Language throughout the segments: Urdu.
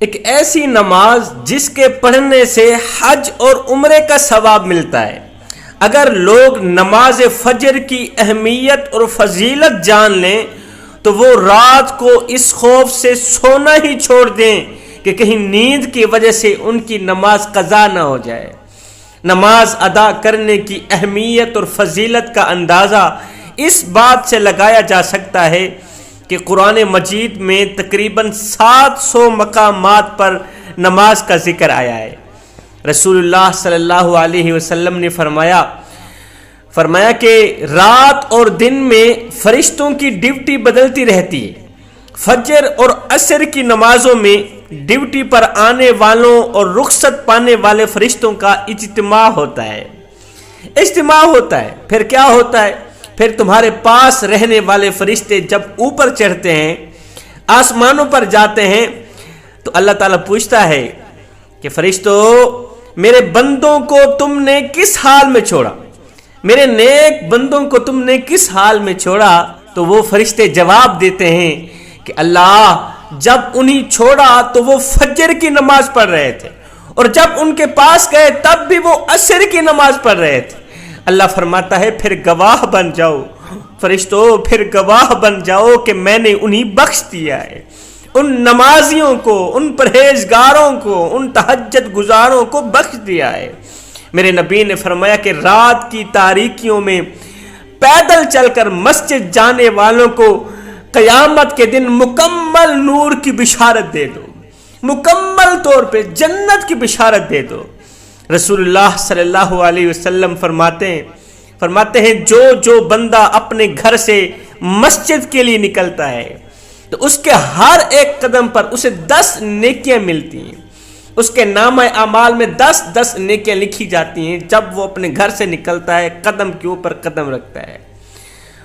ایک ایسی نماز جس کے پڑھنے سے حج اور عمرے کا ثواب ملتا ہے۔ اگر لوگ نماز فجر کی اہمیت اور فضیلت جان لیں تو وہ رات کو اس خوف سے سونا ہی چھوڑ دیں کہ کہیں نیند کی وجہ سے ان کی نماز قضا نہ ہو جائے۔ نماز ادا کرنے کی اہمیت اور فضیلت کا اندازہ اس بات سے لگایا جا سکتا ہے کہ قرآن مجید میں تقریباً 700 مقامات پر نماز کا ذکر آیا ہے۔ رسول اللہ صلی اللہ علیہ وسلم نے فرمایا کہ رات اور دن میں فرشتوں کی ڈیوٹی بدلتی رہتی ہے۔ فجر اور عصر کی نمازوں میں ڈیوٹی پر آنے والوں اور رخصت پانے والے فرشتوں کا اجتماع ہوتا ہے۔ پھر کیا ہوتا ہے؟ پھر تمہارے پاس رہنے والے فرشتے جب اوپر چڑھتے ہیں، آسمانوں پر جاتے ہیں، تو اللہ تعالیٰ پوچھتا ہے کہ فرشتوں، میرے بندوں کو تم نے کس حال میں چھوڑا؟ میرے نیک بندوں کو تم نے کس حال میں چھوڑا؟ تو وہ فرشتے جواب دیتے ہیں کہ اللہ، جب انہیں چھوڑا تو وہ فجر کی نماز پڑھ رہے تھے، اور جب ان کے پاس گئے تب بھی وہ عصر کی نماز پڑھ رہے تھے۔ اللہ فرماتا ہے پھر گواہ بن جاؤ فرشتوں، پھر گواہ بن جاؤ کہ میں نے انہیں بخش دیا ہے، ان نمازیوں کو، ان پرہیزگاروں کو، ان تہجد گزاروں کو بخش دیا ہے۔ میرے نبی نے فرمایا کہ رات کی تاریکیوں میں پیدل چل کر مسجد جانے والوں کو قیامت کے دن مکمل نور کی بشارت دے دو، مکمل طور پہ جنت کی بشارت دے دو۔ رسول اللہ صلی اللہ علیہ وسلم فرماتے ہیں جو بندہ اپنے گھر سے مسجد کے لیے نکلتا ہے تو اس کے ہر ایک قدم پر اسے 10 نیکیاں ملتی ہیں، اس کے نامہ اعمال میں 10 نیکیاں لکھی جاتی ہیں جب وہ اپنے گھر سے نکلتا ہے، قدم کے اوپر قدم رکھتا ہے۔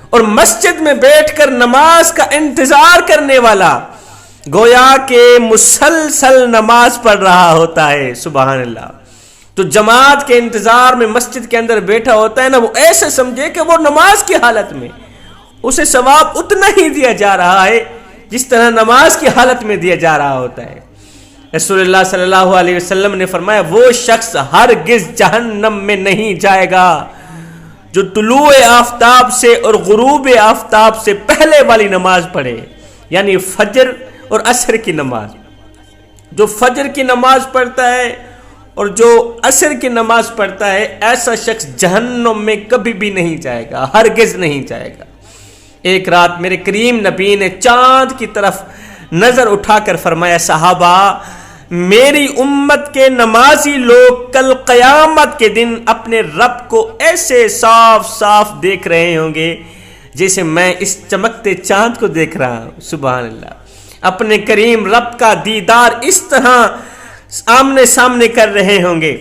اور مسجد میں بیٹھ کر نماز کا انتظار کرنے والا گویا کہ مسلسل نماز پڑھ رہا ہوتا ہے۔ سبحان اللہ۔ تو جماعت کے انتظار میں مسجد کے اندر بیٹھا ہوتا ہے نا، وہ ایسے سمجھے کہ وہ نماز کی حالت میں اسے ثواب اتنا ہی دیا جا رہا ہے جس طرح نماز کی حالت میں دیا جا رہا ہوتا ہے۔ رسول اللہ صلی اللہ علیہ وسلم نے فرمایا وہ شخص ہرگز جہنم میں نہیں جائے گا جو طلوع آفتاب سے اور غروب آفتاب سے پہلے والی نماز پڑھے، یعنی فجر اور عصر کی نماز۔ جو فجر کی نماز پڑھتا ہے اور جو عصر کی نماز پڑھتا ہے، ایسا شخص جہنم میں کبھی بھی نہیں جائے گا، ہرگز نہیں جائے گا۔ ایک رات میرے کریم نبی نے چاند کی طرف نظر اٹھا کر فرمایا، صحابہ، میری امت کے نمازی لوگ کل قیامت کے دن اپنے رب کو ایسے صاف صاف دیکھ رہے ہوں گے جیسے میں اس چمکتے چاند کو دیکھ رہا ہوں۔ سبحان اللہ۔ اپنے کریم رب کا دیدار اس طرح آمنے سامنے کر رہے ہوں گے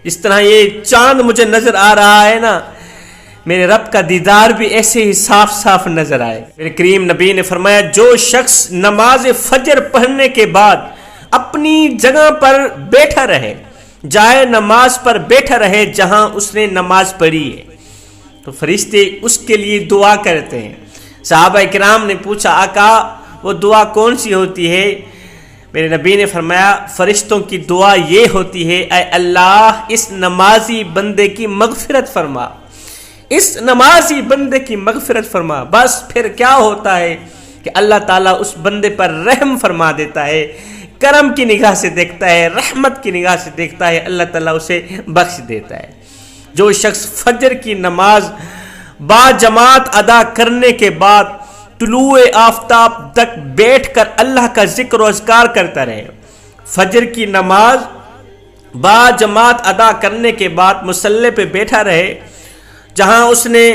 جس طرح یہ چاند مجھے نظر آ رہا ہے نا، میرے رب کا دیدار بھی ایسے ہی صاف صاف نظر آئے۔ میرے کریم نبی نے فرمایا جو شخص نماز فجر پڑھنے کے بعد اپنی جگہ پر بیٹھا رہے، جائے نماز پر بیٹھا رہے جہاں اس نے نماز پڑھی ہے، تو فرشتے اس کے لیے دعا کرتے ہیں۔ صحابہ کرام نے پوچھا، آقا وہ دعا کون سی ہوتی ہے؟ میرے نبی نے فرمایا فرشتوں کی دعا یہ ہوتی ہے، اے اللہ اس نمازی بندے کی مغفرت فرما، اس نمازی بندے کی مغفرت فرما۔ بس پھر کیا ہوتا ہے کہ اللہ تعالیٰ اس بندے پر رحم فرما دیتا ہے، کرم کی نگاہ سے دیکھتا ہے، رحمت کی نگاہ سے دیکھتا ہے، اللہ تعالیٰ اسے بخش دیتا ہے۔ جو شخص فجر کی نماز با جماعت ادا کرنے کے بعد طلوع آفتاب تک بیٹھ کر اللہ کا ذکر و اذکار کرتا رہے، فجر کی نماز با جماعت ادا کرنے کے بعد مصلی پہ بیٹھا رہے، جہاں اس نے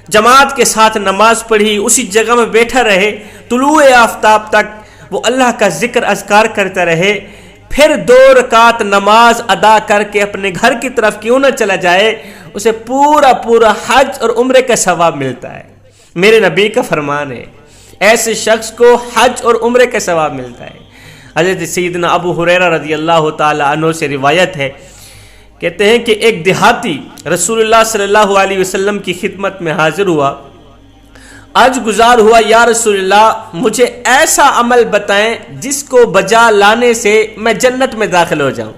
جماعت کے ساتھ نماز پڑھی اسی جگہ میں بیٹھا رہے، طلوع آفتاب تک وہ اللہ کا ذکر اذکار کرتا رہے، پھر 2 رکعت نماز ادا کر کے اپنے گھر کی طرف کیوں نہ چلا جائے، اسے پورا حج اور عمرے کا ثواب ملتا ہے۔ میرے نبی کا فرمان ہے ایسے شخص کو حج اور عمرے کا ثواب ملتا ہے۔ حضرت سیدنا ابو ہریرہ رضی اللہ تعالی عنہ سے روایت ہے، کہتے ہیں کہ ایک دیہاتی رسول اللہ صلی اللہ علیہ وسلم کی خدمت میں حاضر ہوا آج گزار ہوا یا رسول اللہ مجھے ایسا عمل بتائیں جس کو بجا لانے سے میں جنت میں داخل ہو جاؤں۔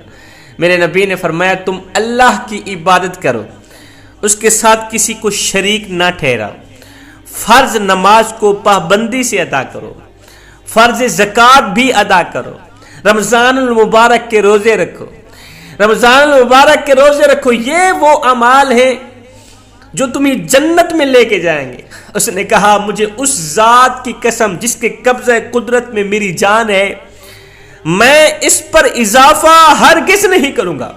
میرے نبی نے فرمایا تم اللہ کی عبادت کرو، اس کے ساتھ کسی کو شریک نہ ٹھہراؤ، فرض نماز کو پابندی سے ادا کرو، فرض زکوٰۃ بھی ادا کرو، رمضان المبارک کے روزے رکھو، رمضان المبارک کے روزے رکھو، یہ وہ اعمال ہیں جو تمہیں جنت میں لے کے جائیں گے۔ اس نے کہا مجھے اس ذات کی قسم جس کے قبضہ قدرت میں میری جان ہے، میں اس پر اضافہ ہرگز نہیں کروں گا۔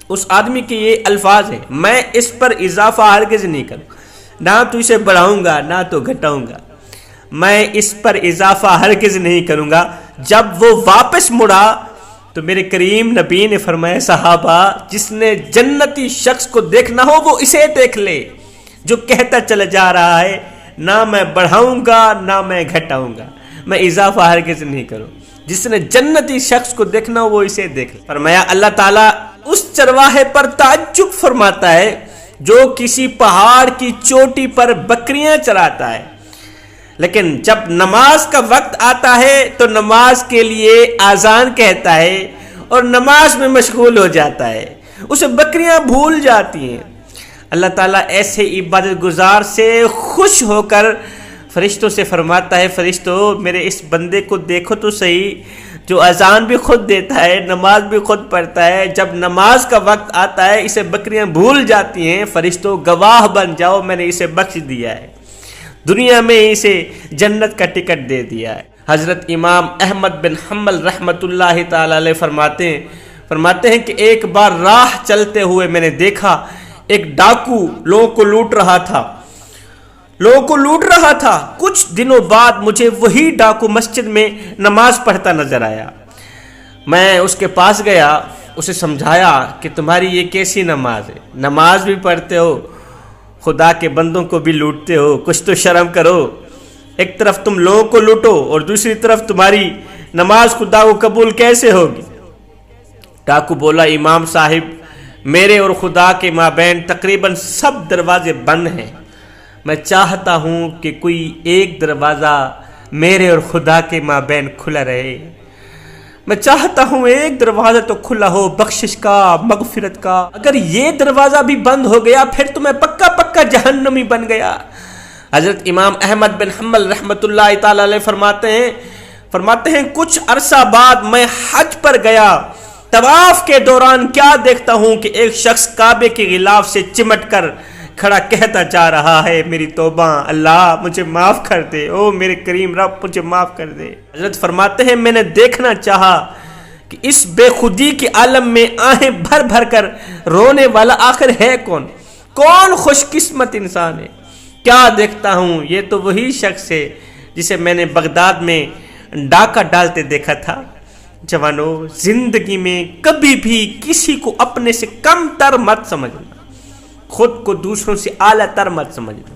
اس آدمی کے یہ الفاظ ہیں، میں اس پر اضافہ ہرگز نہیں کروں گا، نہ تو اسے بڑھاؤں گا نہ تو گھٹاؤں گا، میں اس پر اضافہ ہرگز نہیں کروں گا۔ جب وہ واپس مڑا تو میرے کریم نبی نے فرمایا صحابہ جس نے جنتی شخص کو دیکھنا ہو وہ اسے دیکھ لے جو کہتا چلا جا رہا ہے نہ میں بڑھاؤں گا نہ میں گھٹاؤں گا، میں اضافہ ہرگز نہیں کروں۔ جس نے جنتی شخص کو دیکھنا ہو وہ اسے دیکھ لے۔ فرمایا اللہ تعالیٰ اس چرواہے پر تعجب فرماتا ہے جو کسی پہاڑ کی چوٹی پر بکریاں چراتا ہے، لیکن جب نماز کا وقت آتا ہے تو نماز کے لیے اذان کہتا ہے اور نماز میں مشغول ہو جاتا ہے، اسے بکریاں بھول جاتی ہیں۔ اللہ تعالیٰ ایسے عبادت گزار سے خوش ہو کر فرشتوں سے فرماتا ہے فرشتوں میرے اس بندے کو دیکھو تو صحیح، جو اذان بھی خود دیتا ہے نماز بھی خود پڑھتا ہے، جب نماز کا وقت آتا ہے اسے بکریاں بھول جاتی ہیں، فرشتوں گواہ بن جاؤ میں نے اسے بخش دیا ہے، دنیا میں اسے جنت کا ٹکٹ دے دیا ہے۔ حضرت امام احمد بن حنبل رحمۃ اللہ تعالی علیہ فرماتے ہیں کہ ایک بار راہ چلتے ہوئے میں نے دیکھا ایک ڈاکو لوگوں کو لوٹ رہا تھا۔ کچھ دنوں بعد مجھے وہی ڈاکو مسجد میں نماز پڑھتا نظر آیا۔ میں اس کے پاس گیا، اسے سمجھایا کہ تمہاری یہ کیسی نماز ہے، نماز بھی پڑھتے ہو، خدا کے بندوں کو بھی لوٹتے ہو، کچھ تو شرم کرو، ایک طرف تم لوگوں کو لوٹو اور دوسری طرف تمہاری نماز خدا کو قبول کیسے ہوگی؟ ڈاکو بولا امام صاحب میرے اور خدا کے مابین تقریباً سب دروازے بند ہیں، میں چاہتا ہوں کہ کوئی ایک دروازہ میرے اور خدا کے مابین کھلا رہے، میں چاہتا ہوں ایک دروازہ تو کھلا ہو بخشش کا، مغفرت کا، اگر یہ دروازہ بھی بند ہو گیا پھر تو میں پکا جہنمی بن گیا۔ حضرت امام احمد بن حنبل رحمۃ اللہ تعالی علیہ فرماتے ہیں کچھ عرصہ بعد میں حج پر گیا، طواف کے دوران کیا دیکھتا ہوں کہ ایک شخص کعبے کے غلاف سے چمٹ کر کھڑا کہتا جا رہا ہے میری توبہ، اللہ مجھے معاف کر دے، او میرے کریم رب مجھے معاف کر دے۔ حضرت فرماتے ہیں میں نے دیکھنا چاہا کہ اس بے خودی کے عالم میں آہیں بھر بھر کر رونے والا آخر ہے کون خوش قسمت انسان ہے؟ کیا دیکھتا ہوں یہ تو وہی شخص ہے جسے میں نے بغداد میں ڈاکہ ڈالتے دیکھا تھا۔ جوانو زندگی میں کبھی بھی کسی کو اپنے سے کم تر مت سمجھنا، خود کو دوسروں سے اعلیٰ تر مت سمجھنا،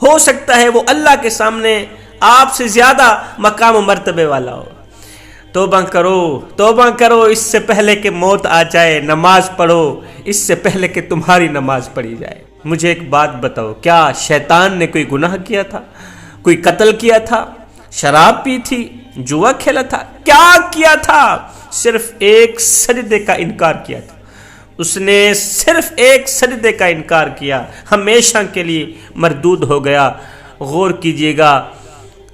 ہو سکتا ہے وہ اللہ کے سامنے آپ سے زیادہ مقام و مرتبے والا ہو۔ توبہ کرو اس سے پہلے کہ موت آ جائے، نماز پڑھو اس سے پہلے کہ تمہاری نماز پڑھی جائے۔ مجھے ایک بات بتاؤ، کیا شیطان نے کوئی گناہ کیا تھا؟ کوئی قتل کیا تھا؟ شراب پی تھی؟ جوا کھیلا تھا؟ کیا کیا تھا؟ صرف ایک سجدے کا انکار کیا تھا، اس نے صرف ایک سجدے کا انکار کیا، ہمیشہ کے لیے مردود ہو گیا۔ غور کیجئے گا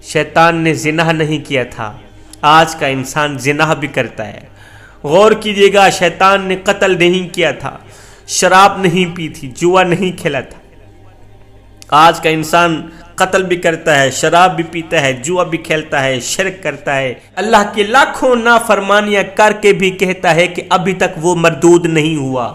شیطان نے زنا نہیں کیا تھا، آج کا انسان زنا بھی کرتا ہے۔ غور کیجئے گا شیطان نے قتل نہیں کیا تھا، شراب نہیں پی تھی، جوا نہیں کھیلا تھا، آج کا انسان قتل بھی کرتا ہے، شراب بھی پیتا ہے، جوا بھی کھیلتا ہے، شرک کرتا ہے، اللہ کی لاکھوں نافرمانیاں کر کے بھی کہتا ہے کہ ابھی تک وہ مردود نہیں ہوا،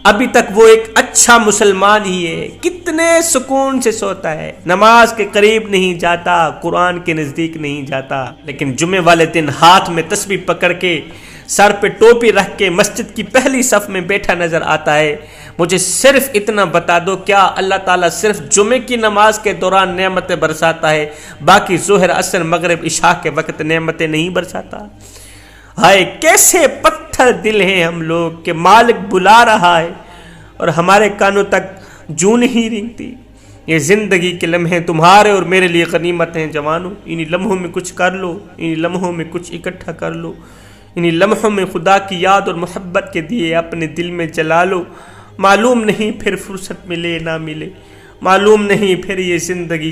ابھی تک وہ ایک اچھا مسلمان ہی ہے۔ کتنے سکون سے سوتا ہے، نماز کے قریب نہیں جاتا، قرآن کے نزدیک نہیں جاتا، لیکن جمعے والے دن ہاتھ میں تسبیح پکڑ کے سر پہ ٹوپی رکھ کے مسجد کی پہلی صف میں بیٹھا نظر آتا ہے۔ مجھے صرف اتنا بتا دو، کیا اللہ تعالیٰ صرف جمعے کی نماز کے دوران نعمتیں برساتا ہے، باقی ظہر عصر مغرب عشاء کے وقت نعمتیں نہیں برساتا؟ ہائے کیسے پتھر دل ہیں ہم لوگ کہ مالک بلا رہا ہے اور ہمارے کانوں تک جوں نہیں رینگتی۔ یہ زندگی کے لمحے تمہارے اور میرے لیے غنیمت ہیں جوانوں، انہی لمحوں میں کچھ کر لو، انہی لمحوں میں کچھ اکٹھا کر لو، انہی لمحوں میں خدا کی یاد اور محبت کے دیے اپنے دل میں جلا لو۔ معلوم نہیں پھر فرصت ملے نہ ملے، معلوم نہیں پھر یہ زندگی